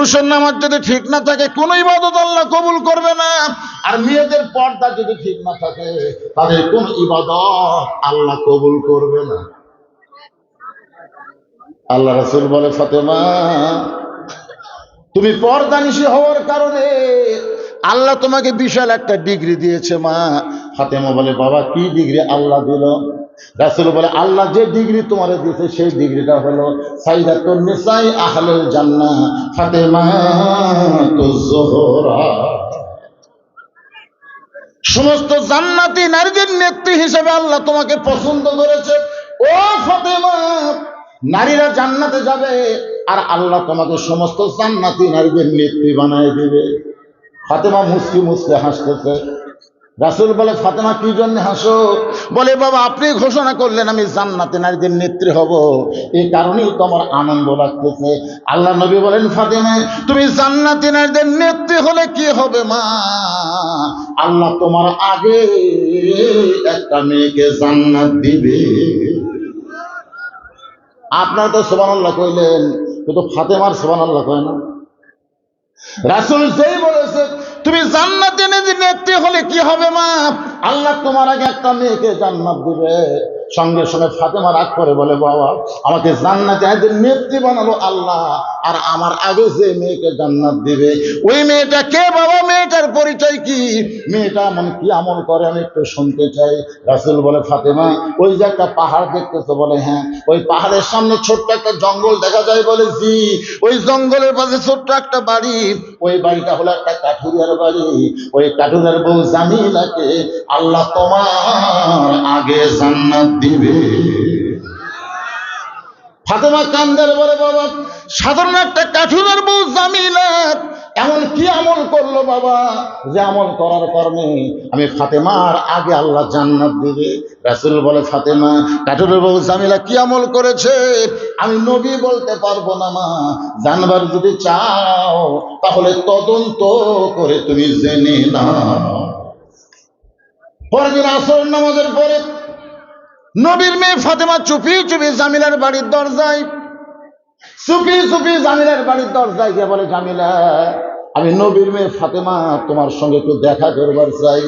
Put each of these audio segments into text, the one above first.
পুরুষের নামাজ যদি ঠিক না থাকে কোন ইবাদত আল্লাহ কবুল করবে না। আর মেয়েদের পর্দা যদি ঠিক না থাকে তাদের কোন ইবাদত আল্লাহ কবুল করবে না। আল্লাহ রাসূল বলে, ফাতেমা তুমি পর্দানিশী হওয়ার কারণে আল্লাহ তোমাকে বিশাল একটা ডিগ্রি দিয়েছে মা। ফাতেমা বলে, বাবা কি ডিগ্রি আল্লাহ দিল? রাসূল বলে, আল্লাহ যে ডিগ্রি তোমারে দিয়েছে সেই ডিগ্রিটা হলো সাইয়্যিদাতুন নিসাই আহলুল জান্নাহ ফাতেমাতুজ যোহরা। সমস্ত জান্নাতি নারীদের নেত্রী হিসেবে আল্লাহ তোমাকে পছন্দ করেছে। ও ফাতেমা, নারীরা জান্নাতে যাবে আর আল্লাহ তোমাকে সমস্ত জান্নাতি নারীদের নেত্রী বানায় দিবে। ফাতেমা মুস্কি মুস্কি হাসতেছে। রাসূল বলে, ফাতেমা কি জন্য হাসো? বলে, বাবা আপনি ঘোষণা করলেন আমি জান্নাতে নারীদের নেত্রী হব, এই কারণেই তো আমার আনন্দ লাগতেছে। আল্লাহ নবী বলেন, ফাতেমা তুমি জান্নাতি নারীদের নেত্রী হলে কি হবে মা? আল্লাহ তোমার আগে একটা মেয়েকে জান্নাত দিবে। আপনারা তো সুবহানাল্লাহ কইলেন, কিন্তু ফাতেমার সুবহানাল্লাহ কয় না। রাসূল যেই বলেছে তুমি জান্নাতে নেত্রী হলে কি হবে মা? আল্লাহ তোমার আগে একটা মেয়েকে জান্নাত দিবে। সঙ্গে সঙ্গে ফাতেমা রাগ করে বলে, বাবা আমাকে জান্নাতে নেত্রী বানালো আল্লাহ, আর আমার আগে যে মেয়েকে জান্নাত দিবে ওই মেয়েটা কে বাবা? মেয়েটার পরিচয় কি? মেয়েটা এমন কি আমল করে আমি একটু শুনতে চাই। রাসূল বলে, ফাতেমা ওই যে একটা পাহাড় দেখতেছো? বলে হ্যাঁ। ওই পাহাড়ের সামনে ছোট্ট একটা জঙ্গল দেখা যায়? বলে জি। ওই জঙ্গলের পাশে ছোট্ট একটা বাড়ি, ওই বাড়িটা হলো একটা কাঠুরিয়ার বাড়ি। ওই কাঠুরিয়ার বউ জামিলাকে আল্লাহ তোমার আগে জান্নাত দিবে। ফাতেমা কান্দের বলে, বাবা সাধারণ একটা কাঠুরিয়ার বউ জামিলা এমন কি আমল করলো বাবা যে আমল করার কারণে আমি ফাতেমার আগে আল্লাহ জান্নাত দিবে? রাসূল বলে, ফাতেমা কাঠুরিয়ার বউ জামিলা কি আমল করেছে আমি নবী বলতে পারবো না মা। জানবার যদি চাও তাহলে তদন্ত করে তুমি জেনে নাও। পরের দিন আসরের নামাজের পরে নবীর মেয়ে ফাতেমা চুপি চুপি জামিলার বাড়ির দরজায় জামিলার বাড়ির দরজায় গিয়ে বলে, জামিলা আমি নবীর মেয়ে ফাতেমা তোমার সঙ্গে একটু দেখা করবার চাই।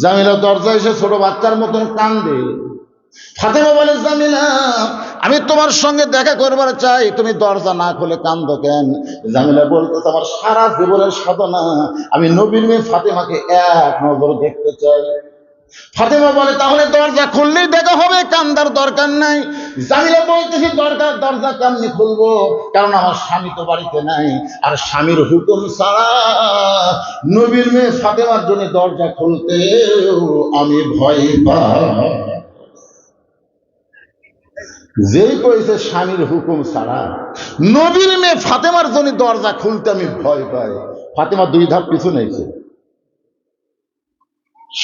জামিলা দরজায় এসে ছোট বাচ্চার মতন কান্দে। ফাতেমা বলে, জামিলা আমি তোমার সঙ্গে দেখা করবার চাই, তুমি দরজা না খুলে কান্দো কেন? জামিলা বলতে, আমার সারা জীবনের সাধনা আমি নবীর মেয়ে ফাতেমাকে এক নজর দেখতে চাই। ফাতেমা বলে, তাহলে দরজা খুললেই দেখা হবে, কান্দার দরকার নাই। জামিলা বলতেছি, দরজা কেমনি খুলবো? কারণ আমার স্বামী তো বাড়িতে নাই, আর স্বামীর হুকুম ছাড়া নবীর মেয়ে ফাতেমার জন্য দরজা খুলতে আমি ভয় পাই। যেই কইছে স্বামীর হুকুম ছাড়া নবীর মেয়ে ফাতেমার জন্য দরজা খুলতে আমি ভয় পাই, ফাতেমা দুই ধাপ পিছু নেইছে।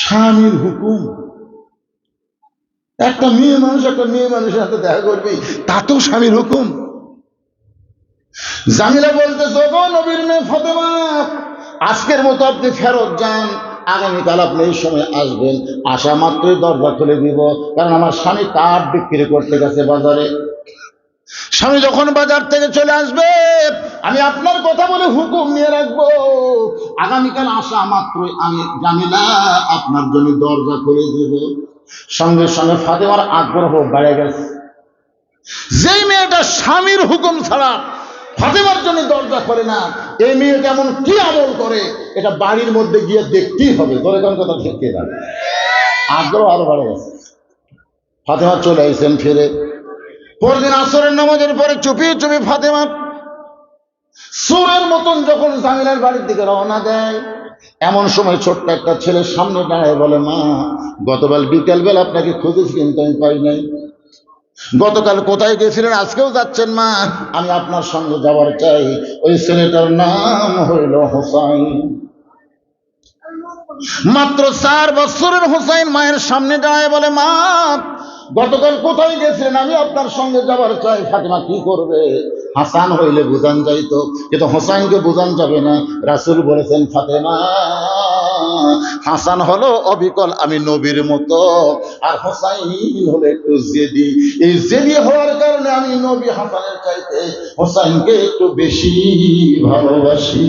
স্বামীর হুকুম, একটা মেয়ে মানুষের হাতে দেখা করবি, তাতেও স্বামীর হুকুম। জামিলা বলতে, গো নবীর মেয়ে ফাতেমা আজকের মতো আপনি ফেরত যান, আগামীকাল আপনি এই সময় আসবেন, আসা মাত্রই দরজা খুলে দিব, কারণ আমার স্বামী কাঠ বিক্রি করতে গেছে বাজারে। স্বামী যখন বাজার থেকে চলে আসবে আমি আপনার কথা বলে হুকুম নিয়ে রাখবো, আগামীকাল আসা মাত্রই আমি জামিলা আপনার জন্য দরজা খুলে দেব। সঙ্গে সঙ্গে ফাতেমার আগ্রহ বেড়ে গেছে। যেই মেয়েটা স্বামীর হুকুম ছাড়া ফাতেমার জন্য দরজা করে না, এই মেয়ে কেমন কি আমল করে এটা বাড়ির মধ্যে গিয়ে দেখতেই হবে। ধরে কোন কথা ঠিক না, আগ্রহ আরো বেড়ে গেছে। ফাতেমা চলে আসছেন ফিরে। পরদিন আসরের নামাজের পরে চুপি চুপি ফাতেমা সুরের মতন যখন জামিলার বাড়ির দিকে রওনা দেয়, এমন সময় ছোট্ট একটা ছেলে সামনে দাঁড়ায় বলে, মা গতকাল বিকেলবেলা আপনাকে খুঁজেছি কিন্তু আমি পাই নাই। গতকাল কোথায় গেছিলেন? আজকেও যাচ্ছেন মা? আমি আপনার সঙ্গে যাওয়ার চাই। ওই ছেলেটার নাম হইল হোসাইন। মাত্র 4 বছরের হোসাইন মায়ের সামনে দাঁড়ায় বলে, মা গতকাল কোথায় গেছিলেন? আমি আপনার সঙ্গে যাবার চাই। ফাতেমা কি করবে? হাসান হইলে বুঝান যাইতো, কিন্তু হোসাইনকে বুঝান যাবে না। রাসূল বলেছেন, ফাতেমা হাসান হলো অবিকল আমি নবীর মতো, আর হোসাইন হলো একটু জেদি। এই জেদি হওয়ার কারণে আমি নবী হাসানের চাইতে হোসাইনকে একটু বেশি ভালোবাসি।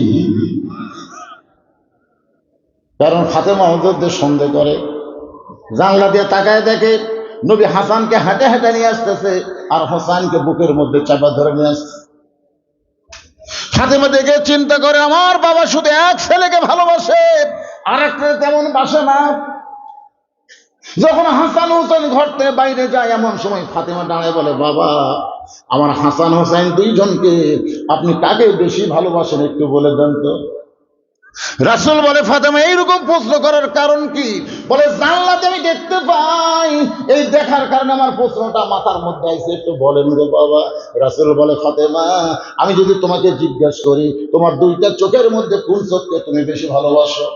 কারণ ফাতেমা হুজুরদের সন্দেহ করে, জানলা দিয়ে তাকায় দেখে নবী হাসানকে হাঁটে হাঁটে নিয়ে আসতেছে আর হোসাইনকে বুকের মধ্যে চাপা ধরে নিয়ে আসছে। ফাতেমা দেখে চিন্তা করে আমার বাবা শুধু এক ছেলেকে ভালোবাসে, আর একটা তেমন বাসে না। যখন হাসান হোসেন ঘর থেকে বাইরে যায় এমন সময় ফাতেমা দাঁড়ায় বলে, বাবা আমার হাসান হোসেন দুইজনকে আপনি কাকে বেশি ভালোবাসেন একটু বলে দেন তো। রাসূল বলে, ফাতেমা এইরকম প্রশ্ন করার কারণ কি? বলে, জানলাতে আমি দেখতে পাই, এই দেখার কারণে আমার প্রশ্নটা মাথার মধ্যে আসছে, একটু বলেন গো বাবা। রাসূল বলে, ফাতেমা আমি যদি তোমাকে জিজ্ঞেস করি তোমার দুইটা চোখের মধ্যে কোন চোখকে তুমি বেশি ভালোবাসো?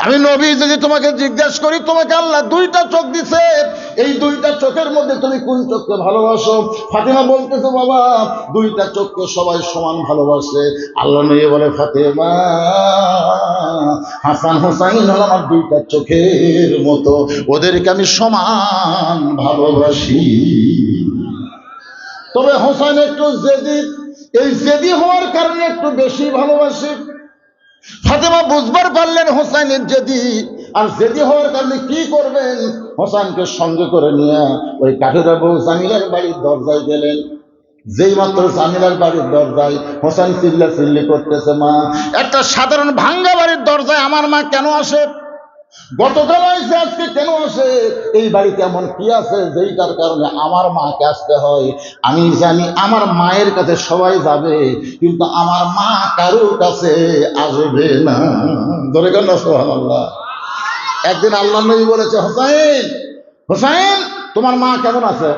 আমি নবী যদি তোমাকে জিজ্ঞাসা করি তোমাকে আল্লাহ দুইটা চোখ দিছে, এই দুইটা চোখের মধ্যে তুমি কোন চোখকে ভালোবাসো? ফাতেমা বলতেছে, বাবা দুইটা চোখকে সবাই সমান ভালোবাসে। আল্লাহ নবী বলে, ফাতেমা হাসান হোসাইন হলো আমার দুইটা চোখের মতো, ওদেরকে আমি সমান ভালোবাসি। তবে হোসাইন একটু জেদি, এই জেদি হওয়ার কারণে একটু বেশি ভালোবাসে। ফাতেমা বুঝবার পারলেন হোসাইনের জেদি, আর জেদি হওয়ার কারণে কি করবেন, হোসাইনকে সঙ্গে করে নিয়ে ওই কাঠেরা বউ জামিলার বাড়ির দরজায় গেলেন। যেই মাত্র জামিলার বাড়ির দরজায় হোসাইন চিল্লা চিল্লি করতেছে, মা একটা সাধারণ ভাঙ্গা বাড়ির দরজায় আমার মা কেন আসে? গতকাল আসে, আজকে কেন আসে? এই বাড়িতে এমন কি আছে যেইটার কারণে আমার মাকে আসতে হয়? আমি জানি আমার মায়ের কাছে সবাই যাবে, কিন্তু আমার মা কারোর কাছে আসবে না। ধরে কেন সুবহানাল্লাহ। একদিন আল্লাহ নবী বলেছে, হোসাইন হোসাইন তোমার মা কেমন আছে?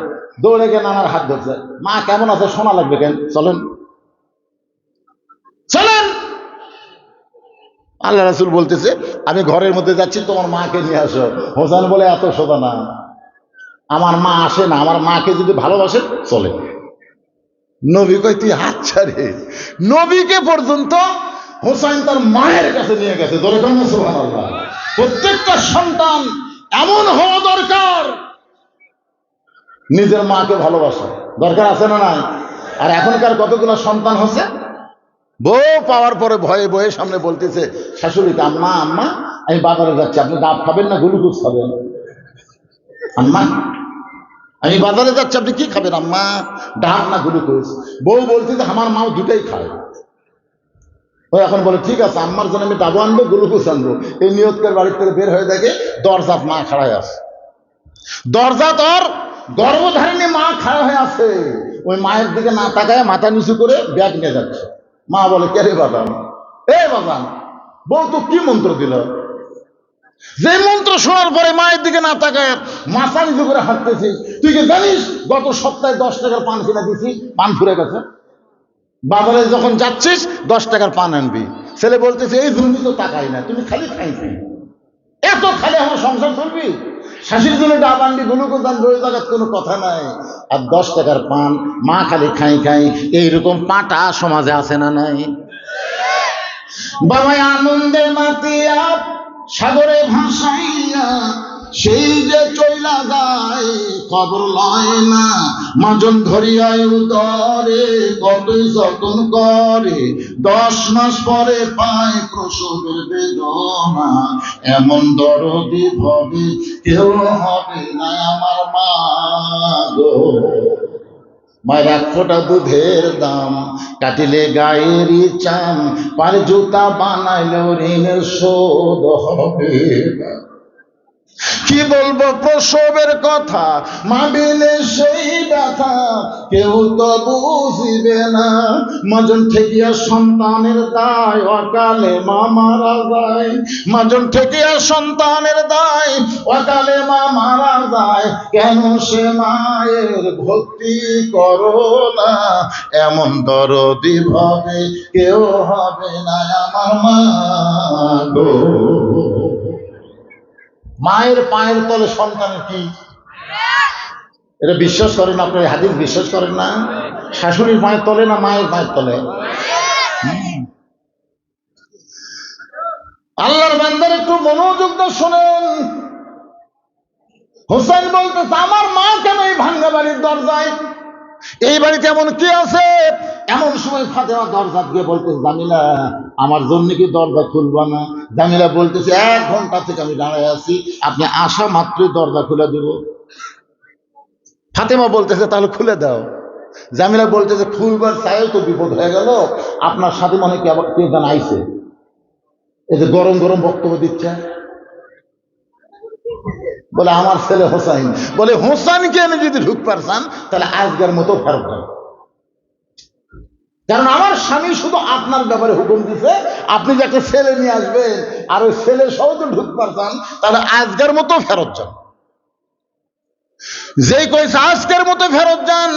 দৌড়ে গিয়ে নানার হাত ধরছে, মা কেমন আছে শোনা লাগবে কেন, চলেন চলেন। আল্লাহ রাসূল বলতেছে, আমি ঘরের মধ্যে যাচ্ছি, তোমার মাকে নিয়ে আসো। হোসেন বলে, এত সোজা না, আমার মা আসে না, আমার মাকে যদি ভালোবাসে চলে। নবী কই, তুই হাত ছাড়ে, নবীকে পর্যন্ত হোসেন তার মায়ের কাছে নিয়ে গেছে। ধরে কেন সুবহানাল্লাহ। প্রত্যেকটা সন্তান এমন হওয়া দরকার, নিজের মাকে ভালোবাসা দরকার, আছে না নাই? আর এখনকার কতগুলো সন্তান হচ্ছে বউ পাওয়ার পরে ভয়ে ভয়ে সামনে বলতেছে শাশুড়িকে, আম্মা আম্মা আমি বাজারে যাচ্ছি, আপনি ডাব খাবেন না গ্লুকোজ খাবেন? আম্মা আমি বাজারে যাচ্ছি, আপনি কি খাবেন আম্মা, ডাব না গ্লুকোজ? বউ বলতেছে আমার মাও দুটাই খায়। ও এখন বলে, ঠিক আছে আম্মার জন্য আমি ডাবও আনবো গ্লুকোজ আনবো। এই নিয়তকার বাড়ির থেকে বের হয়ে দেখে দরজাত মা খাড়ায় আছে, দরজা তোর গর্ভধারিণী মা খাড়া হয়ে আছে। ওই মায়ের দিকে না তাকায় মাথা নিচু করে ব্যাগ নিয়ে যাচ্ছে। মা বলে, কে রে বাজান, এ বাজান, বউ তো কি মন্ত্র দিল? যে মন্ত্র শোনার পরে মায়ের দিকে না তাকায় মাথা নিচু করে হাঁটতেছিস, তুই কি জানিস গত সপ্তাহে 10 টাকার পান কিনে দিছি, পান ফুরে গেছে। বাজারে যখন যাচ্ছিস 10 টাকার পান আনবি। ছেলে বলতেছে, এই জন্য তো তাকাই না, তুমি খালি খাইছি, এত খালি আমার সংসার চলবি? শাশুড়ির জন্য ডাব আনবি গ্লুকোজ আনবি, ওই জায়গার কোনো কথা নাই। আর 10 টাকার পান মা খালি খাই খাই, এইরকম পাটা সমাজে আছে না নাই? বাবাই আনন্দে মাতিয়া সাগরে ভাসাইয়া সেই যে চইলা যায় খবর লয় না, মাজন ধরিয়ায় উদরে কতই যতন করে, 10 মাস পরে পায় প্রসবের বেদনা, এমন দরদি ভবে কেউ হবে না আমার মা গো। মায়ের 1 ফোঁটা দুধের দাম কাটিলে গায়েরই চাম, পারে জুতা বানাইলেও ঋণের শোধ হবে না। কি বলবো প্রসবের কথা, মা বিনে সেই ব্যথা কেউ তো বুঝিবে না। মাজন ঠেকিয়া সন্তানের দায় অকালে মা মারা যায়, মাজন ঠেকিয়া সন্তানের দায় অকালে মা মারা যায়, কেন সে মায়ের ভক্তি করো না, এমন দরদি ভাবে কেউ হবে না আমার মা গো। মায়ের পায়ের তলে সন্তানের কি, এটা বিশ্বাস করেন আপনার? হাদিস বিশ্বাস করেন না? শাশুড়ির পায়ের তলে না মায়ের পায়ের তলে? আল্লাহর মনোযোগ দিয়ে শোনেন। হোসেন বলতেছে আমার মা কেন এই ভাঙ্গা বাড়ির দরজায়, এই বাড়িতে এমন কি আছে? এমন সময় ফাতেমা দরজা দিয়ে বলতেছে জামিলা আমার জন্য কি দরজা খুলবা না? জামিলা বলতেছে 1 ঘন্টা থেকে আমি দাঁড়ায় আছি, আপনি আসা মাত্রই দরজা খুলে দেব। ফাতেমা বলতেছে তাহলে খুলে দাও। জামিলা বলতেছে খুলবার চাইও তো বিপদ হয়ে গেল, আপনার সাথে মনে কি আবার কে যেন আইছে, এই যে গরম গরম বক্তব্য দিচ্ছে। বলে আমার ছেলে হোসাইন। বলে হোসাইনকে আমি যদি ঢুকবার চান তাহলে আজকের মতো ফেরত যান, কারণ আমার স্বামী শুধু আপনার ব্যাপারে হুকুম দিছে, আপনি যে একটা ছেলে নিয়ে আসবেন আর ওই ছেলে সহ যদি ঢুকবার চান তাহলে আজকের মতো ফেরত যান। যেই কইছে আজকের মতো ফেরত যান,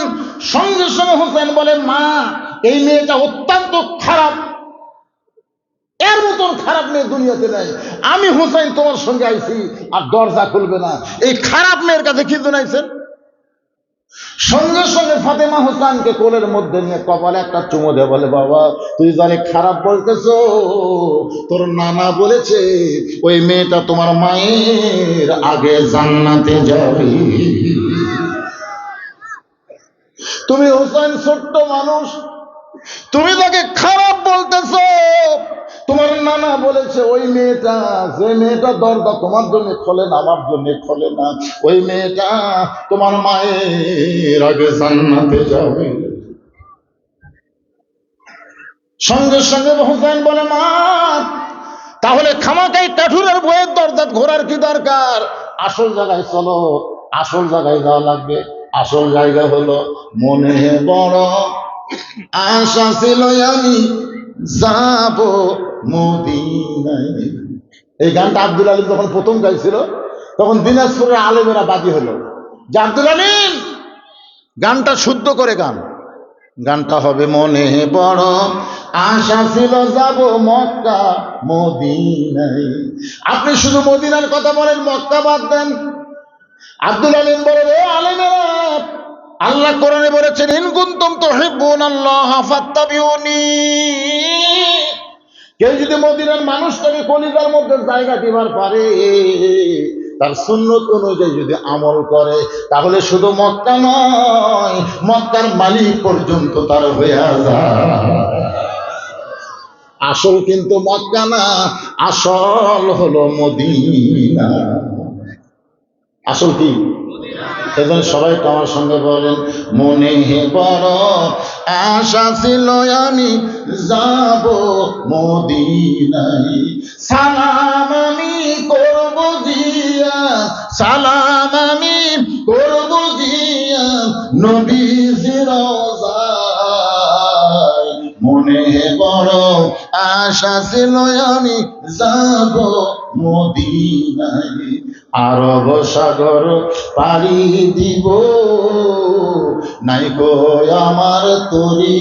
সঙ্গে সঙ্গে হোসেন বলে মা এই মেয়েটা অত্যন্ত খারাপ, এর মতন খারাপ মেয়ে দুনিয়াতে নাই। আমি হোসেন তোমার সঙ্গে আইছি আর দরজা খুলবে না, এই খারাপ মেয়ের কাছে কি জানাইছেন? সঙ্গে সঙ্গে ফাতেমা হোসেনকে কোলের মধ্যে নিয়ে কপালে একটা চুমো দেয়, বলে বাবা তুই যারে খারাপ বলতেছো তোর নানা বলেছে ওই মেয়েটা তোমার মায়ের আগে জান্নাতে যাবে। তুমি হোসেন ছোট্ট মানুষ, তুমি তাকে খারাপ বলতেছো, তোমার নানা বলেছে ওই মেয়েটা, যে মেয়েটা দরজা তোমার জন্য খোলে না আমার জন্য খোলে না, ওই মেয়েটা তোমার মায়ের আগে জান্নাতে যাবে। সঙ্গে সঙ্গে হোসেন বলে মা তাহলে খামাকাই কাঠুরের বইয়ের দরজা ঘোরার কি দরকার, আসল জায়গায় চলো, আসল জায়গায় যাওয়া লাগবে। আসল জায়গা হলো মনে বড় আশা ছিল আমি যাব মদিনায়। এই গানটা আব্দুল আলিম যখন প্রথম গাইছিল তখন দিনাজপুরের আলেমেরা বাদী হলো যে আব্দুল আলিম গানটা শুদ্ধ করে গান, গানটা হবে মনে বড় আশা ছিল যাব মক্কা মদিনায়। আপনি শুধু মদিনার কথা বলেন, মক্কা বাদ দেন। আব্দুল আলিম বলে রে আলেমেরা আল্লাহ কোরআনে বলেছেন ইন কুনতুম তুহিব্বুনাল্লাহ ফাত্তাবিউনি, কেউ যদি মদিনার মানুষটাকে কলিজার মধ্যে জায়গা দিবার পারে, তার সুন্নত অনুযায়ী যদি আমল করে, তাহলে শুধু মক্কা নয় মক্কার মালিক পর্যন্ত তার হয়ে যায়। আসল কিন্তু মক্কা না, আসল হলো মদিনা। আসল কি? এখন সবাই আমার সঙ্গে বলেন মনে বড় আশা ছিল আমি যাব মদিনায়, সালাম আমি করব দিয়া, সালাম আমি করব দিয়া নবীজির রওজায়। মনে বড় আশা ছিল আমি যাব মদিনায়, আরব সাগর পাড়ি দিব নাই গো আমার তরি,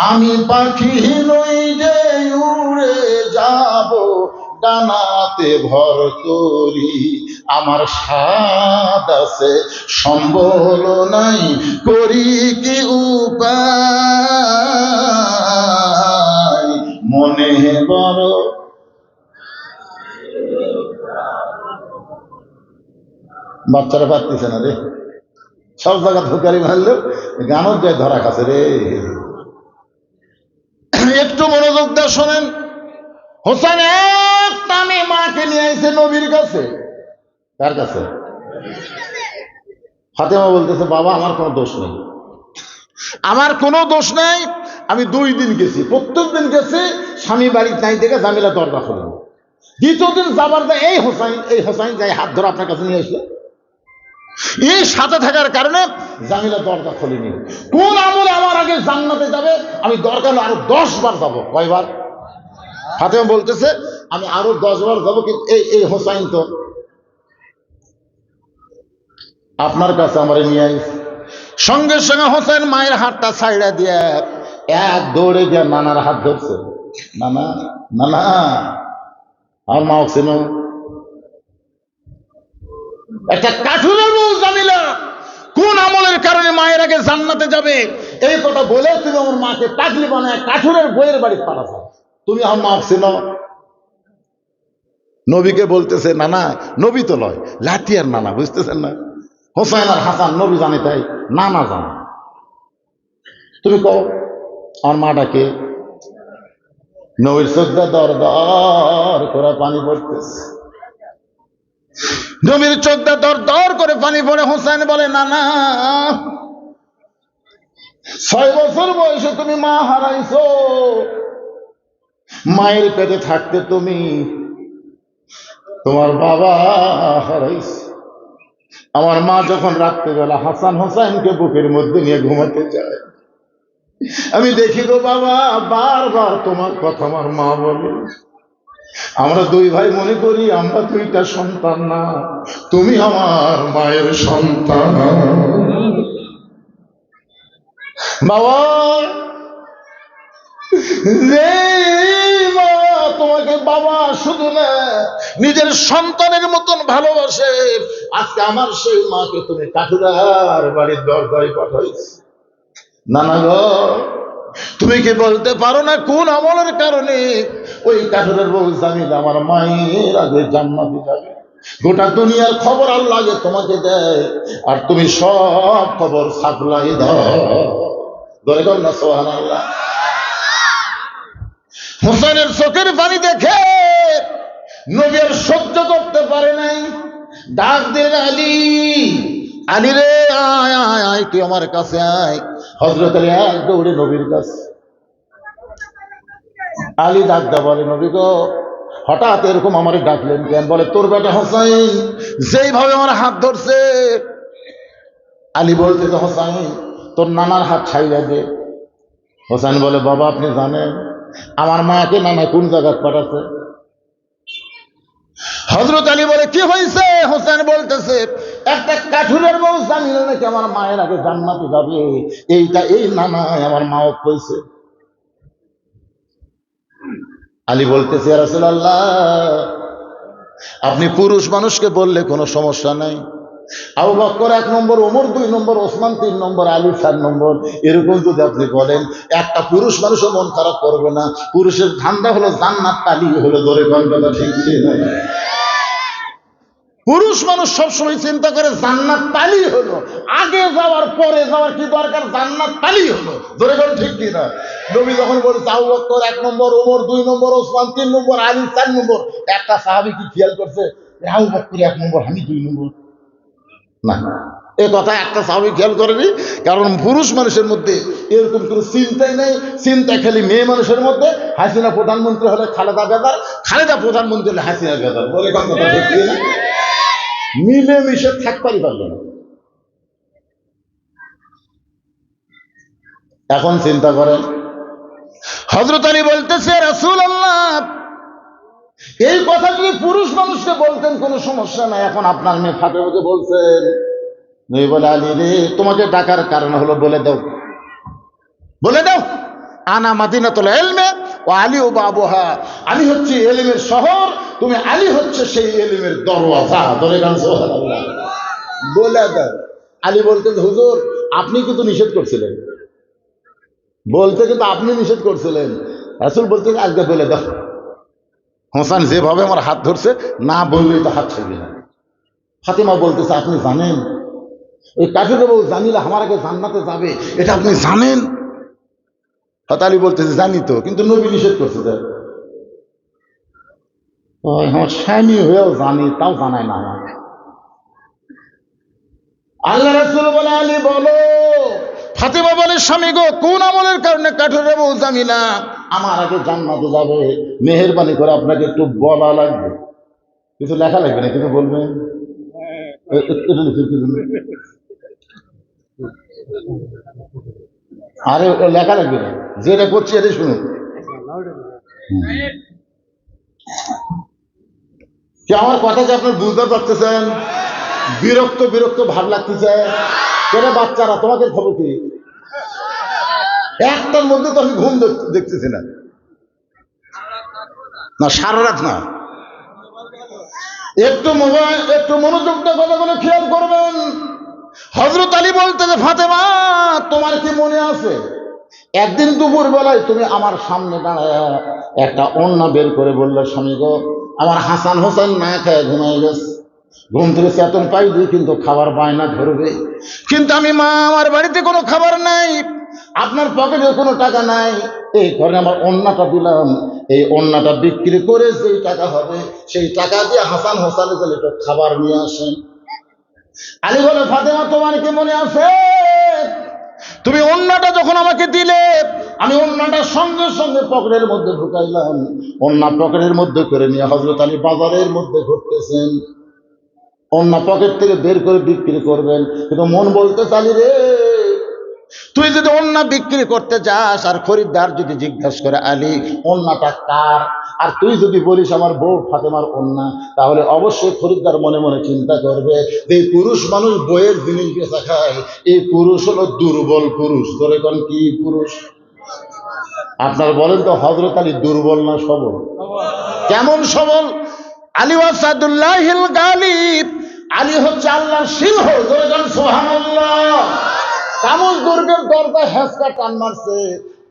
আমি পাখি নই যে উড়ে যাব ডানাতে ভর করি, আমার স্বাদ আছে সম্বল নাই করি কি উপায়, মনে বড়। বাচ্চারা পারতেছে না রে, সব জায়গা ধোকারি মারলেও গানও যায় ধরা কাছে রে। একটু মনোযোগ দিয়ে শোনেন। হোসেন এক টানে মাকে নিয়ে এসে নবীর কাছে। কার কাছে? ফাতেমা বলতেছে বাবা আমার কোনো দোষ নেই, আমার কোনো দোষ নেই, আমি 2 দিন গেছি, প্রত্যেক দিন গেছি স্বামী বাড়ির নাই থেকে জামিলা দরজা খুলল। দ্বিতীয় দিন যাবার দেয় এই হোসাইন যাই হাত ধরে আপনার কাছে নিয়ে আসলো, এই সাথে থাকার কারণে জামিলা দরজা খুলিনি। কোন আমলে আমার আগে জান্নাতে যাবে, আমি দরকার হলে আরো 10 বার যাবো। কয়বার? ফাতেমা বলতেছে আমি আরো 10 বার যাবো, কিন্তু এই হোসাইন তো আপনার কাছে আমার নিয়ে আইস। সঙ্গে সঙ্গে হোসেন মায়ের হাতটা ছাইড়া দিয়ে এক দৌড়ে গিয়ে নানার হাত ধরছে। নানা নানা আমার মা ছিল একটা কাঠুরের বউ জামিলা, কোন আমলের কারণে মায়ের আগে জান্নাতে যাবে এই কথা বলে তুমি আমার মাকে পাগলি বানায় কাঠুরের বইয়ের বাড়ি পাঠাচ্ছ, তুমি আমার মা ছিল। নবীকে বলতেছে নানা, নবী তো লয়, লাঠিয়ার নানা, বুঝতেছেন না? হোসেন আর হাসান নবী জানে তাই নানা জানে। তুমি কও আমার মাটাকে। নবীর চোখটা দর দর করে পানি পড়তেছে, নবীর চোখটা দর দর করে পানি পড়ে। হোসেন বলে নানা, 6 বছর বয়সে তুমি মা হারাইছো, মায়ের পেটে থাকতে তুমি তোমার বাবা হারাইছো। আমার মা যখন রাত্রেবেলা হাসান হোসেনকে বুকের মধ্যে নিয়ে ঘুমাতে যায়, আমি দেখি গো বাবা, বারবার তোমার কথা আমার মা বলে। আমরা 2 ভাই মনে করি আমরা 2টা সন্তান না, তুমি আমার মায়ের সন্তান। বাবা, যে মা তোমাকে বাবা শুধু না নিজের সন্তানের মতন ভালোবাসে, আজকে আমার সেই মাকে তুমি কাঠুরার বাড়ির দরজায় পাঠাইছো। নানা গো, তুমি কি বলতে পারো না কোন আমলের কারণে ওই কাঠুরের বউ জামিলা আমার মায়ের আগে জান্নাতে যাবে? গোটা দুনিয়ার খবর আল্লাহ আগে তোমাকে দেয়, আর তুমি সব খবর সাপ্লাই দাও। ধরে কর না সুবহানাল্লাহ। হোসেনের চোখের পানি দেখে নবী আর সহ্য করতে পারে নাই, ডাক দিলেন আলী, আলী রে আয় আয় আয়, তুই আমার কাছে আয়। হযরত আলী এক দৌড়ে নবীর কাছে। আলী ডাকদা বলে, নবী গো, হঠাৎ এরকম আমারে ডাকলেন কেন? বলে তোর বেটা হোসেন যেইভাবে আমার হাত ধরছে। আলী বলতে, হোসেন তোর নানার হাত ছাইড়া দে। হোসেন বলে, বাবা আপনি জানেন আমার মাকে নানা কোন জায়গায় পাঠাচ্ছে? হযরত আলী বলে, কি হয়েছে? হোসেন বলতেছে, একটা কাঠুরের বউ জামিলা নাকি আমার মায়ের আগে জান্নাতে যাবে, এইটা এই নানা আমার মাও কইছে। আলী বলতেছে, ইয়া রাসূলুল্লাহ, আপনি পুরুষ মানুষকে বললে কোনো সমস্যা নাই, আবু বকর 1 নম্বর, ওমর 2 নম্বর, ওসমান 3 নম্বর, আলী 4 নম্বর, এরকম যদি আপনি বলেন একটা পুরুষ মানুষও মন খারাপ করবে না। পুরুষের ধান্দা হলো জান্নাত, তালি হলো ধরে কথা ঠিক না? পুরুষ মানুষ সবসময় চিন্তা করে জান্নাত তালি হলো, আগে যাওয়ার পরে যাওয়ার কি দরকার, জান্নাত তালি হলো ধরে কোন ঠিক কিনা? নবী যখন বলেছে আবু বকর 1 নম্বর, ওমর 2 নম্বর, ওসমান 3 নম্বর, আলী 4 নম্বর, একটা সাহাবী কি খেয়াল করছে আবু বকর 1 নম্বর, আমি 2 নম্বর? না, এ কথা একটা সাহাবী খেয়াল করেনি। কারণ পুরুষ মানুষের মধ্যে এরকম কোনো চিন্তাই নেই। চিন্তা খালি মেয়ে মানুষের মধ্যে। হাসিনা প্রধানমন্ত্রী হলে খালেদা বেদার, খালেদা প্রধানমন্ত্রী হলে হাসিনা বেদার, বলে কথা ঠিক না? মিলে মিশে থাকতেই পারবে না। এখন চিন্তা করেন, হযরত আলী বলতেছে, রাসূলুল্লাহ এই কথা যদি পুরুষ মানুষকে বলতেন কোনো সমস্যা নাই, এখন আপনার মেয়ে ফাতেমাকে বলছেন। নবী বলে, আলী রে, তোমাকে ডাকার কারণ হলো বলে দাও, বলে দাও, আনা মাদিনাতুল ইলমি ওয়া আলী বাবুহা, আমি হচ্ছে ইলমের শহর, তুমি আলী হচ্ছে সেই ইলমের দরওয়াজা। ধরে গান সুবহানাল্লাহ, বলে দাও। আলী বলতেন, হুজুর আপনি কিন্তু নিষেধ করছিলেন, বলতে কিন্তু আপনি নিষেধ করছিলেন। রাসূল বলতেন, আজকে বলে দাও। হোসেন যেভাবে আমার হাত ধরছে, না বললেই তো হাত ছাড়বে না। ফাতেমা বলতেছে, আপনি জানেন ওই কাঠুরের বউ জামিলা আমার আগে জান্নাতে যাবে, এটা আপনি জানেন? আলী বলতেছে, জানি তো, কিন্তু নবী নিষেধ করছে। আমার স্বামী হয়েও জানি, তাও জানায় না আমার। আল্লাহ রাসূল বলে, আলী বলো। ফাতেমা বলে, স্বামী গো, কোন আমলের কারণে কাঠুরের বউ জামিলা আমার আগে জান্নাতে যাবে? মেহেরবানি করে আপনাকে একটু বলা লাগবে, কিছু লেখা লাগবে না, কিছু বলবেন? আরে লেখা লাগবে না, যেটা করছি এটাই শুনুন। কি আমার কথা যে আপনার বুঝতে পারতেছেন? বিরক্ত বিরক্ত ভাব লাগতেছে? কেন বাচ্চারা, তোমাদের খবর কি? একটার মধ্যে তো আমি ঘুম দেখতেছি না। না, সারা রাত না। একটু মোবাইল, একটু মনোযোগ দিয়ে কথাগুলো খেয়াল করবেন। হযরত আলী বলতেছে, ফাতেমা তোমার কি মনে আছে একদিন দুপুর বেলায় তুমি আমার সামনে দাঁড়ায় একটা ওড়না বের করে বললে, স্বামী গো আমার হাসান হোসেন না খেয়ে ঘুমাই গেছে। ঘুম থেকে চেতন পাই দিই, কিন্তু খাবার বায়না ধরবে। কিন্তু আমি মা, আমার বাড়িতে কোনো খাবার নাই, আপনার পকেটে কোনো টাকা নাই, এই কারণে আমার ওন্নাটা দিলাম। এই ওন্নাটা বিক্রি করে যেই টাকা হবে, সেই টাকা দিয়ে হাসান হোসেনের জন্য একটু খাবার নিয়ে আসেন। আলী বলে, ফাতেমা তোমার কি মনে আছে, তুমি ওন্নাটা যখন আমাকে দিলে, আমি ওন্নাটা সঙ্গে সঙ্গে পকেটের মধ্যে ঢুকাইলাম। ওন্না পকেটের মধ্যে করে নিয়ে হযরত আলী বাজারের মধ্যে ঘুরতেছেন। ওন্না পকেট থেকে বের করে বিক্রি করবেন, কিন্তু মন বলতে চালি রে, তুই যদি ওন্না বিক্রি করতে যাস আর খরিদ্দার যদি জিজ্ঞাসা করে আলী ওন্নাটা কার, আর তুই যদি বলিস আমার বউ ফাতেমার ওন্না, তাহলে অবশ্যই খরিদ্দার মনে মনে চিন্তা করবে যে পুরুষ মানুষ বইয়ের জিনিস বেচা খায়, এই পুরুষ হলো দুর্বল পুরুষ। ধরে কোন কি পুরুষ? আপনারা বলেন তো, হযরত আলী দুর্বল না সবল? কেমন সবল? আলী ওয়াসাদুল্লাহিল গালিব, আলী হচ্ছে আল্লাহর সিংহ। ধরে কোন সুবহানাল্লাহ। কামুজ দুর্গের দরজা হেঁচকা টান মারছে,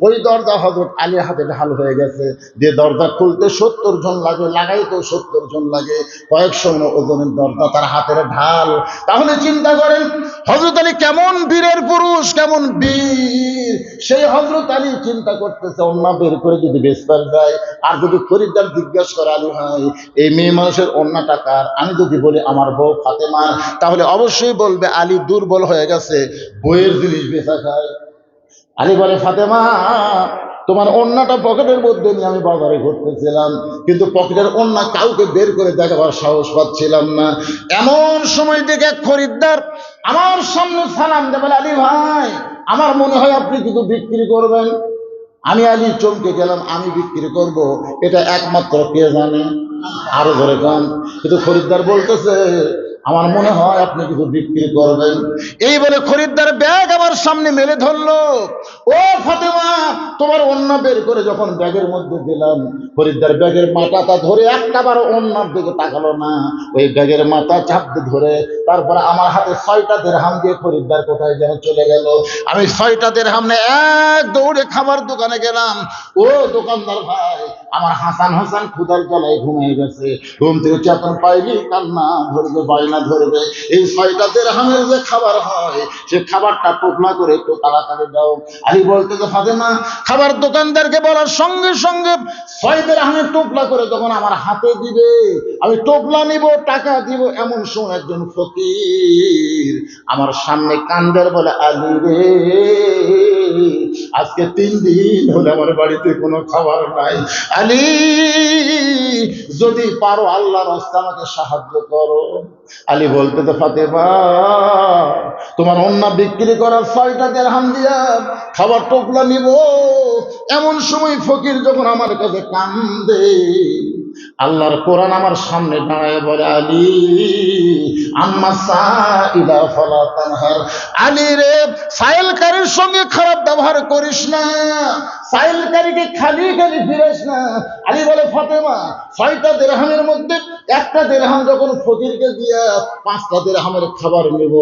ওই দরজা হযরত আলীর হাতে ঢাল হয়ে গেছে। যে দরজা খুলতে 70 জন লাগে, লাগাইতেও 70 জন লাগে, কয়েকশো ওজনের দরজা, তার হাতের ঢাল। তাহলে চিন্তা করেন হযরত আলী কেমন বীরের পুরুষ, কেমন বীর। সেই হযরত আলী চিন্তা করতেছে ওন্না বের করে যদি বেচবার যায়, আর যদি খরিদ্দার জিজ্ঞেস করে আলী ভাই এই মেয়ে মানুষের ওন্নাটা কার, আমি যদি বলি আমার বউ ফাতেমার, তাহলে অবশ্যই বলবে আলী দুর্বল হয়ে গেছে, বইয়ের জিনিস বেচা খায়। আলী বলে, ফাতেমা তোমার ওন্নাটা পকেটের মধ্যে নিয়ে আমি বাজারে ঘুরতেছিলাম, কিন্তু পকেটের ওন্না কাউকে বের করে দেখাবার সাহস পাচ্ছিলাম না। এমন সময় দেখে এক খরিদ্দার আমার সামনে সালাম দেবে, আলী ভাই আমার মনে হয় আপনি কিন্তু বিক্রি করবেন। আমি আলী চমকে গেলাম, আমি বিক্রি করব, এটা একমাত্র কে জানে? আরো ধরে কান। কিন্তু খরিদ্দার বলতেছে আমার মনে হয় আপনি কিছু বিক্রি করবেন। এই বলে খরিদ্দার ব্যাগ আমার সামনে মেলে ধরলো। ও ফাতেমা, তোমার ওন্না বের করে যখন ব্যাগের মধ্যে দিলাম, খরিদ্দার ব্যাগের মাথাটা ধরে একটাবার ওন্নার দিকে তাকালো না, ওই ব্যাগের মাথা চাপতে ধরে তারপরে আমার হাতে 6টা দিরহাম দিয়ে খরিদ্দার কোথায় যেন চলে গেল। আমি 6টা দিরহাম নিয়ে এক দৌড়ে খাবার দোকানে গেলাম। ও দোকানদার ভাই, আমার হাসান হোসেন ক্ষুধার জ্বালায় ঘুমিয়ে গেছে, ঘুম থেকে চেতন পাইনি, কান্না ধরবে, বায়না ধরবে। এই 6টা দিরহামের যে খাবার হয়, সে খাবারটা টোপলা করে একটু তাড়াতাড়ি দাও। আলী বলতেছে ফাতেমা, খাবার দোকানদারকে বলার সঙ্গে সঙ্গে 6 দিরহামের টোপলা করে যখন আমার হাতে দিবে, আমি টোপলা নিব, টাকা দিব, এমন সময় একজন ফকির আমার সামনে কান্দের বলে, আলী রে আজকে 3 দিন হলে আমার বাড়িতে কোনো খাবার নাই, আলী যদি পারো আল্লাহর রাস্তায় আমাকে সাহায্য করো। আলী বলতে, ফাতেমা তোমার ওন্না বিক্রি করার 6টা দিরহাম দিয়া খাবার টোপলা নিব, এমন সময় ফকির যখন আমার কাছে কান্দে, আল্লাহর কোরআন আমার সামনে দাঁড়ায় বলে, আলী আম্মা সাইলা ফালা তানহার, আলী রে সাইলকারীর সঙ্গে খারাপ ব্যবহার করিস না, সাইলকারীকে খালি খালি ফিরাস না। আলী বলে, ফাতেমা 6টা দিরহামের মধ্যে একটা দিরহাম যখন ফকিরকে দিয়া 5টা দিরহামের খাবার নেব,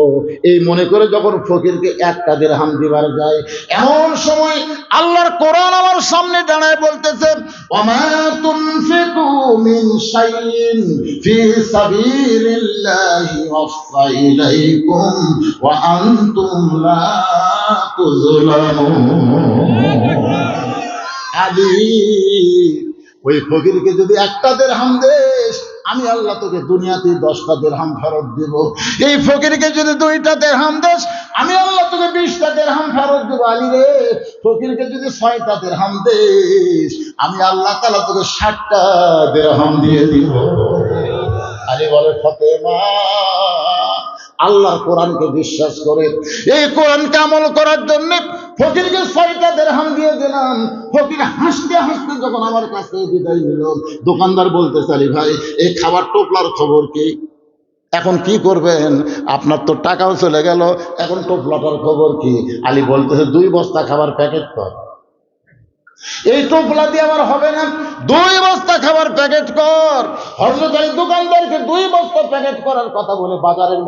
এই মনে করে যখন ফকিরকে একটা দিরহাম দিবার যায়, এমন সময় আল্লাহর কোরআন আমার সামনে দাঁড়ায় বলতেছে, ওয়ামা তুনফিকু মিন শাইইন ফি সাবিলিল্লাহি ওয়াফা ইলাইকুম ওয়া আনতুম লা তুযলামুন। আলী ওই ফকিরকে যদি একটা দিরহাম দেস, আমি আল্লাহ তোকে দুনিয়াতে 10টা দিরহাম ফেরত দিব। এই ফকিরকে যদি 2টা দিরহাম দেস, আমি আল্লাহ তোকে 20টা দিরহাম ফেরত দিব। আলী রে ফকিরকে যদি 6টা দিরহাম দেস, আমি আল্লাহ তাআলা তোকে 60টা দিরহাম দিয়ে দিব। আলী বলে, ফাতেমা আল্লাহর কোরআনকে বিশ্বাস করে এই কোরআনকে আমল করার জন্য ফকিরকে 6টা দিরহাম দিয়ে দিলাম। ফকির হাসতে হাসতে যখন আমার কাছে বিদায় নিল, দোকানদার বলতে, আলী ভাই এই খাবার টোপলার খবর কি? এখন কি করবেন? আপনার তো টাকাও চলে গেল, এখন টোপলাটার খবর কি? আলী বলতেছে, 2 বস্তা খাবার প্যাকেট কর। এই টোপলা দিয়ে আমার হবে না, 2 বস্তা খাবার প্যাকেট কর। হযরত আলী দোকানদারকে 2 বস্তা প্যাকেট করার কথা বলে বাজারের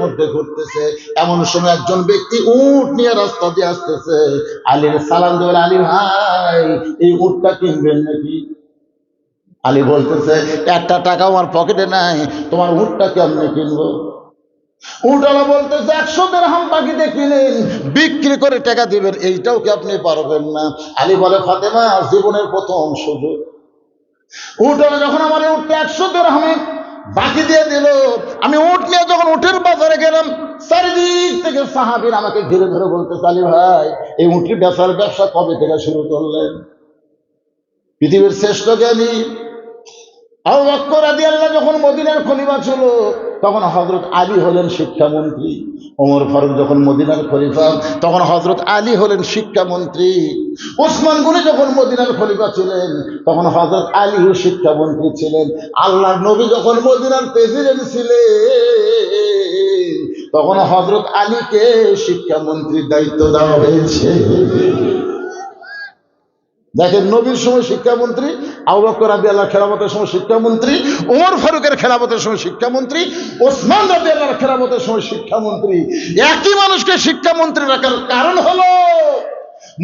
মধ্যে ঘুরতেছে। এমন সময় একজন ব্যক্তি উট নিয়ে রাস্তা দিয়ে আসতেছে। আলীর সালাম দেবেন, আলী ভাই এই উটটা কিনবেন নাকি? আলী বলতেছে একটা টাকা আমার পকেটে নাই, তোমার উটটা কেমনে কিনবো? উটওয়ালা বলতেছে 100 দিরহাম বাকিতে কিনেন, বিক্রি করে টাকা দিবেন, এইটাও কি আপনি পারবেন না? আলী বলে ফাতেমা জীবনের প্রথম সুযোগ। উটওয়ালা যখন আমার উটটা 100 দিরহামে বাকি দিয়ে দিল, আমি উট নিয়ে যখন উটের বাজারে গেলাম, চারিদিক থেকে সাহাবীর আমাকে ঘিরে ধরে বলতেছে আলী ভাই এই উটের বেচার ব্যবসা কবে থেকে শুরু করলেন? পৃথিবীর শ্রেষ্ঠ জ্ঞানী আবু বকর রাদিয়াল্লাহু যখন মদিনার খলিফা ছিল তখন হযরত আলী হলেন শিক্ষামন্ত্রী। ওমর ফারুক যখন মদিনার খলিফা তখন হযরত আলী হলেন শিক্ষামন্ত্রী। ওসমান গনি যখন মদিনার খলিফা ছিলেন তখন হযরত আলীও শিক্ষামন্ত্রী ছিলেন। আল্লাহর নবী যখন মদিনার প্রেসিডেন্ট ছিলেন তখন হযরত আলীকে শিক্ষামন্ত্রীর দায়িত্ব দেওয়া হয়েছে। দেখেন নবীর সময় শিক্ষামন্ত্রী, আবু বকর রাদিয়াল্লাহু খেলাফতের সময় শিক্ষামন্ত্রী, ওমর ফারুকের খেলাফতের সময় শিক্ষামন্ত্রী, ওসমান রাদিয়াল্লাহু খেলাফতের সময় শিক্ষামন্ত্রী। একই মানুষকে শিক্ষামন্ত্রী রাখার কারণ হলো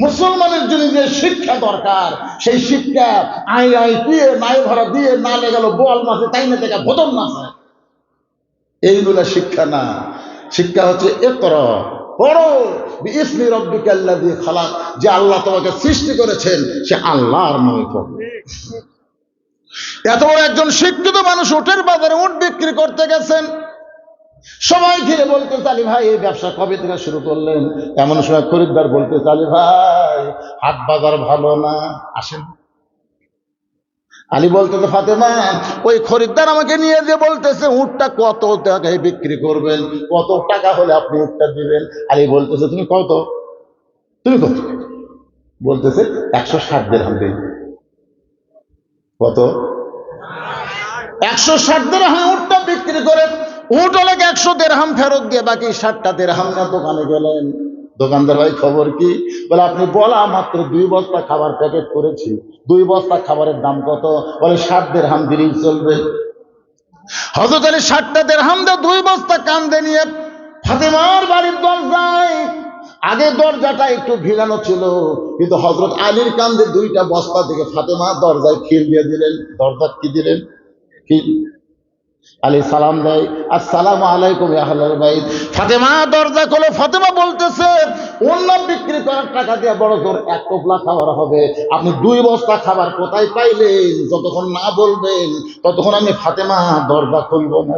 মুসলমানের জন্য যে শিক্ষা দরকার সেই শিক্ষা আই আই দিয়ে নাই ভরা দিয়ে না লেগেল বল মাছে তাই না দেখা বোতল মাছে, এইগুলা শিক্ষা না। শিক্ষা হচ্ছে ইকরা পড়ো বিইসমি রাব্বিকাল্লাযী খালাক, যে আল্লাহ তোমাকে সৃষ্টি করেছেন সে আল্লাহর নামে পড়ো। এত বড় একজন শিক্ষিত মানুষ উটের বাজারে উট বিক্রি করতে গেছেন, সবাই ঘিরে বলতে আলী ভাই এই ব্যবসা কবে থেকে শুরু করলেন? এমন সময় খরিদ্দার বলতে আলী ভাই হাট বাজার ভালো না, আসেন। আলী বলতেছে ফাতেমা ওই খরিদ্দার আমাকে নিয়ে যে বলতেছে উটটা কত টাকায় বিক্রি করবেন, কত টাকা হলে আপনি উটটা দিবেন? আলী বলতেছে তুমি কত, তুমি কত? বলতেছে 160 দিরহাম দিন। কত? 160 দিরহাম উটটা বিক্রি করে উটওয়ালাকে 100 দিরহাম ফেরত দিয়ে বাকি 60টা দিরহাম নিয়ে দোকানে গেলেন। দোকানদার ভাই খবর কি? বলে আপনি বলা মাত্র 2 বস্তা খাবার প্যাকেট করেছি, 2 বস্তা খাবারের দাম কত? বলে 60 দিরহাম দিলেই চলবে। হযরত আলী 60টা দিরহাম দিয়ে 2 বস্তা কান্দে নিয়ে ফাতেমার বাড়ির দরজায়, আগে দরজাটা একটু ভিড়ানো ছিল কিন্তু হযরত আলীর কান্দে 2টা বস্তা থেকে ফাতেমা দরজায় খিল দিয়ে দিলেন। দরজা কি দিলেন? খিল। আলী সালাম দেয় আসসালামু আলাইকুম ইয়া আহলাল বাইত। ফাতেমা দরজা খোলে। ফাতেমা বলতেছে অন্য বিক্রি করার টাকা দিয়ে বড় জোর 1 টোপলা খাবার হবে, আপনি 2 বস্তা খাবার কোথায় পাইলেন? যতক্ষণ না বলবেন ততক্ষণ আমি ফাতেমা দরজা খুলবো না।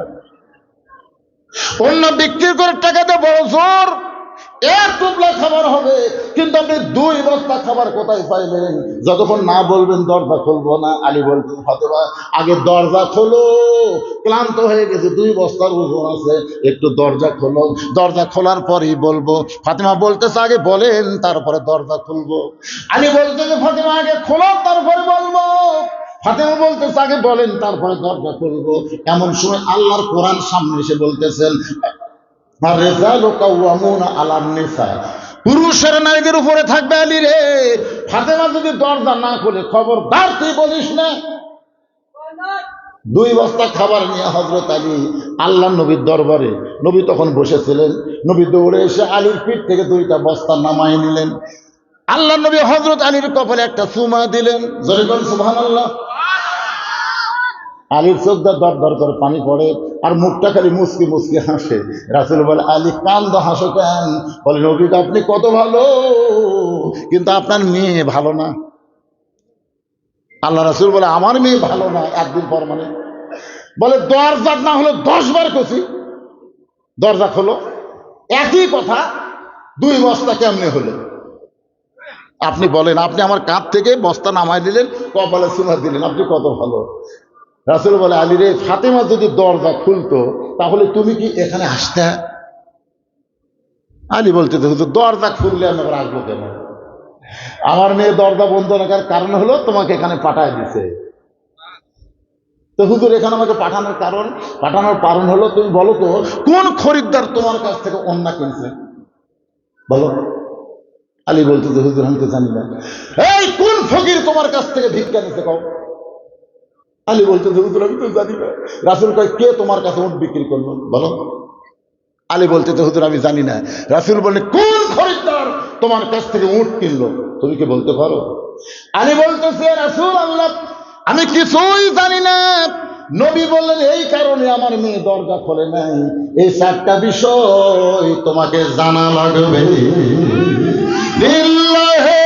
অন্য বিক্রি করার টাকা দিয়ে বড় জোর 1 টোপলা খাবার হবে, কিন্তু আপনি 2 বস্তা খাবার কোথায় পাইলেন? যতক্ষণ না বলবেন দরজা খুলবো না। আলী বলতেন ফাতেমা আগে দরজা খোলো, ক্লান্ত হয়ে গেছে, 2 বস্তার ওজন আছে, একটু দরজা খোলো, দরজা খোলার পরেই বলবো। ফাতেমা বলতেছে আগে বলেন তারপরে দরজা খুলবো। আলী বলতেছে ফাতেমা আগে খোলো তারপরে বলবো। ফাতেমা বলতেছে আগে বলেন তারপরে দরজা খুলবো। এমন সময় আল্লাহর কোরআন সামনে এসে বলতেছেন পুরুষেরা নারীদের উপরে থাকবে। আলী রে ফাতেমা যদি দরজা না খুলে খবরদার তুই বলিস না। 2 বস্তা খাবার নিয়ে হযরত আলী আল্লাহ নবীর দরবারে, নবী তখন বসেছিলেন, নবী দৌড়ে এসে আলীর পিঠ থেকে 2টা বস্তা নামায় নিলেন। আল্লাহ নবী হযরত আলীর কপালে একটা চুমা দিলেন। জোরে বলেন সুবহানাল্লাহ। আলীর চোখ দর দর করে পানি পড়ে আর মুখটা খালি মুচকি মুচকি হাসে। রাসূল বলে আলী কান্দ হাসো কেন? বলে নবী আপনি কত ভালো কিন্তু আপনার মেয়ে ভালো না। আল্লাহ রাসূল বলে আমার মেয়ে ভালো না, একদিন পর মানে বলে দরজা না হলো 10 বার কছি দরজা খোলো, একই কথা 2 বস্তা কেমনে হলো? আপনি বলেন, আপনি আমার কাঁধ থেকে বস্তা নামাই দিলেন, কপালে চুমা দিলেন, আপনি কত ভালো। রাসূল বলে আলী রে ফাতেমা যদি দরজা খুলতো তাহলে তুমি কি এখানে আসতে? আলী বলতে দরজা খুললে আমি আবার আসবো কেন? আমার মেয়ে দরজা বন্ধ রাখার কারণ হলো তোমাকে এখানে পাঠায় দিছে। তো হুজুর এখানে আমাকে পাঠানোর কারণ হলো তুমি বলো তো কোন খরিদ্দার তোমার কাছ থেকে অন্যা কিনছে বলো? আলী বলতে হুজুর আমি তো জানি না। এই কোন ফকির তোমার কাছ থেকে ভিক্ষা নিছে কও? আলী বলতে হুজুর আমি তো জানি না। রাসূল কয় কে তোমার কাছে উট বিক্রি করলো বলো? আলী বলতে হুজুর আমি জানি না। রাসূল বললেন কোন খরিদ্দার তোমার কাছ থেকে উট কিনলো তুমি কি বলতে পারো? আলী বলতেছে রাসূল আল্লাহ আমি কিছুই জানি না। নবী বললেন এই কারণে আমার মেয়ে দরজা খোলে নাই, এই 4টা বিষয় তোমাকে জানা লাগবে। লিল্লাহে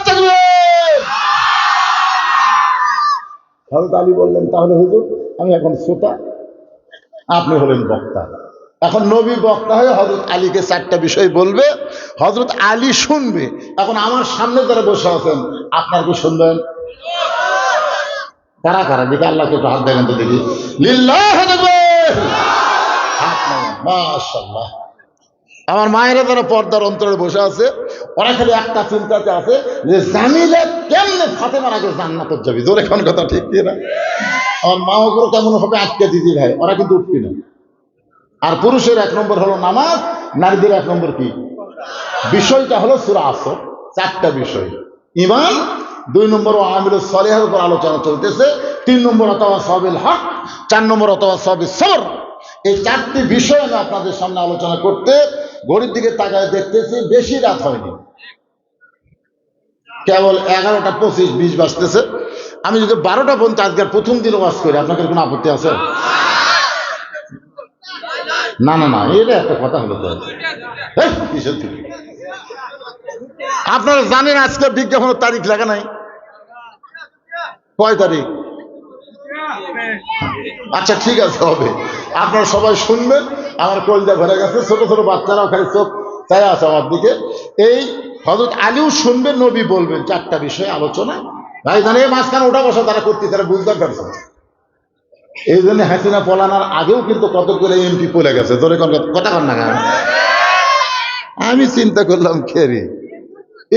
তাকবীর। হযরত আলী বললেন তাহলে হুজুর আমি এখন শ্রোতা, আপনি হলেন বক্তা। এখন নবী বক্তা হয়ে হযরত আলীকে 4টা বিষয় বলবে, হযরত আলী শুনবে। এখন আমার সামনে যারা বসে আছেন আপনার কি শুনবেন? কারা কারা দেখি আল্লাহকে একটু হাত দেখেন তো দেখি। লিল্লাহি তাকবীর। মাশাআল্লাহ। আমার মায়েরা যারা পর্দার অন্তরে বসে আছে ওরা খালি একটা চিন্তাতে আছে যে জামিলা কেমনে ফাতেমার আগে জান্নাতে যাবি। জোরে কোন কথা ঠিক কি না? আমার মা ওগুলো কেমন হবে আটকে দিদি ভাই, ওরা কিন্তু উঠবি না। আর পুরুষের 1 নম্বর হলো নামাজ, নারীদের 1 নম্বর কি বিষয়টা হলো সূরা আসর। 4টা বিষয়। ঈমান, 2 নম্বর আমিলুস সালিহার উপর আলোচনা চলতেছে, 3 নম্বর তাওয়াসবিল হক, 4 নম্বর তাওয়াসবিস সবর। এই 4টি বিষয় আমি আপনাদের সামনে আলোচনা করতে ঘড়ির দিকে তাকায় দেখতেছি বেশি রাত হয়নি, কেবল 11টা 25 20 বাজতেছে। আমি যদি 12টা পর্যন্ত আজকের প্রথম দিন ওয়াজ করি আপনাদের কোনো আপত্তি আছে? না না না, এটা একটা কথা হলো তো। আপনারা জানেন আজকে বিজ্ঞাপনের তারিখ লেখা নাই, কয় তারিখ? আচ্ছা ঠিক আছে, হবে। আপনারা সবাই শুনবেন। আমার কলজা ভরে গেছে, ছোট ছোট বাচ্চারাও খালি চোখ চাই আছে আমার দিকে। এই হযরত আলীও শুনবেন, নবী বলবেন 4টা বিষয়ে আলোচনা। ভাই জানে মাঝখানে ওঠা বসা তারা করতে, তারা বুঝতে পারছে। এই জন্য হাসিনা পলানোর আগেও কিন্তু কত করে এমপি পলে গেছে। তোর কথা কর না কেন? আমি চিন্তা করলাম খেরি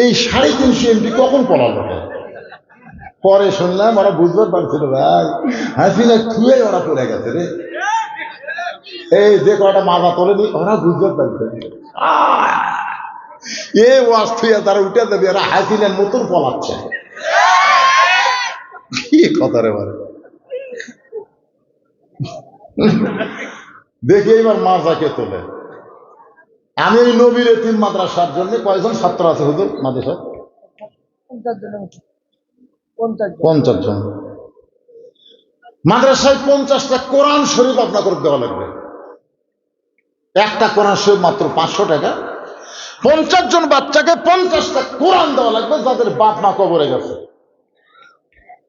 এই 350 এমপি কখন পলালো। পরে শুনলাম ওরা বুঝতে পারছিল ভাই হাসিনা খুঁয়ে ওরা পড়ে গেছে রে। এই যে কটা মাজা তোলেনি ওরা বুঝতে পারছে এ ওয়াজ থুয়ে তারা উঠে দেবে, এরা হাসিনার মতন পলাচ্ছে। কি কথা রে মানে, দেখি এবার মাজাকে তোলে। আমি এই নবীর এতিম মাদ্রাসার জন্য কয়জন ছাত্র আছে হুজুর মাদ্রাসা? 50 জন। মাদ্রাসায় 50টা কোরআন শরীফ আপনাকে দেওয়া লাগবে। একটা কোরআন শরীফ মাত্র 500 টাকা। 50 জন বাচ্চাকে 50টা কোরআন দেওয়া লাগবে যাদের বাপ মা কবরে গেছে।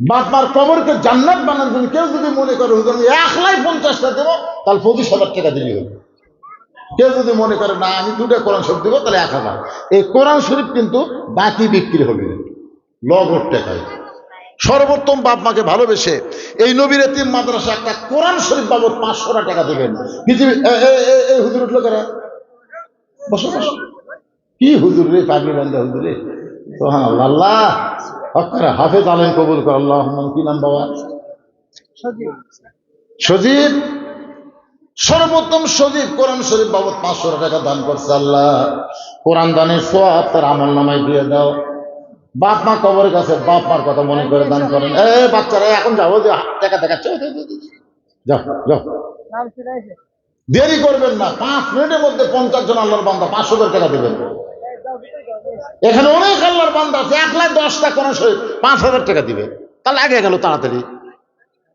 বাপ মার কবরকে জান্নাত বানান। কেউ যদি মনে করে হুজুর আমি একলাই 50টা দেবো তাহলে 25,000 টাকা দিবি হবে। কেউ যদি মনে করে না আমি 2টা কোরআন শরীফ দেবো তাহলে 1000। এই কোরআন শরীফ কিন্তু বাকি বিক্রি হবে নগদ টাকায়। সর্বোত্তম বাপ মাকে ভালোবেসে এই নবীর এতিম মাদ্রাসা একটা কোরআন শরীফ বাবদ 500 টাকা দেবেন। পৃথিবী এই হুজুর উঠলো কারা? বসো বসো। কি হুজুর রে, পাগলি বান্ধা হুজুর রে। সুবহানাল্লাহ। আল্লাহ হক হাফেজ আলেম কবুল কর। আল্লাহ। কি নাম বাবা? সজীব। সর্বোত্তম সজীব কোরআন শরীফ বাবদ 500 টাকা দান করছে। আল্লাহ কোরআন দানের সওয়াব তার আমল নামায় দিয়ে দাও। বাপ মা কবরের কাছে বাপ মার কথা মনে করে দান করেন। বাচ্চারা এখন যাবো যে টাকা দেখাচ্ছে, যাও যাও, দেরি করবেন না। 5 মিনিটের মধ্যে 50 জন আল্লাহর বান্দা 500 টাকা দেবেন। এখানে অনেক আল্লাহর বান্দা আছে 1,10,000টা কোরআন শরীফ 5,000 টাকা দিবে, তাহলে আগে গেল তাড়াতাড়ি।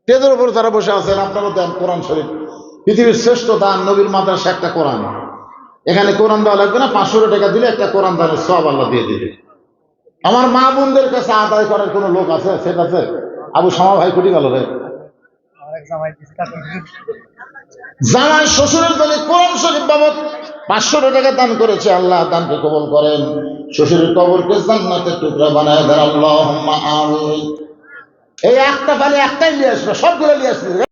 পেজের উপর যারা বসে আছেন আপনারা দেন কোরআন শরীফ। পৃথিবীর শ্রেষ্ঠ দান নবীর মাদ্রাসা একটা কোরআন। এখানে কোরআন দেওয়া লাগবে না, 500 টাকা দিলে একটা কোরআন দানের সওয়াব আল্লাহ দিয়ে দিবে। আমার মা বোনদের কাছে আদায় করার কোন লোক আছে? সেটা আছে? আবু শামা ভাই কোটি গেল রে। জামাই শ্বশুরের জন্য কোরআন শরীফ বাবদ 500 টাকা দান করেছে। আল্লাহ দানকে কবুল করেন। শ্বশুরের কবরকে জান্নাতের টুকরা বানায় দেন। আল্লাহুম্মা আমিন। এই একটা পানি একটাই নিয়ে আসবে, সবগুলো নিয়ে আসবে।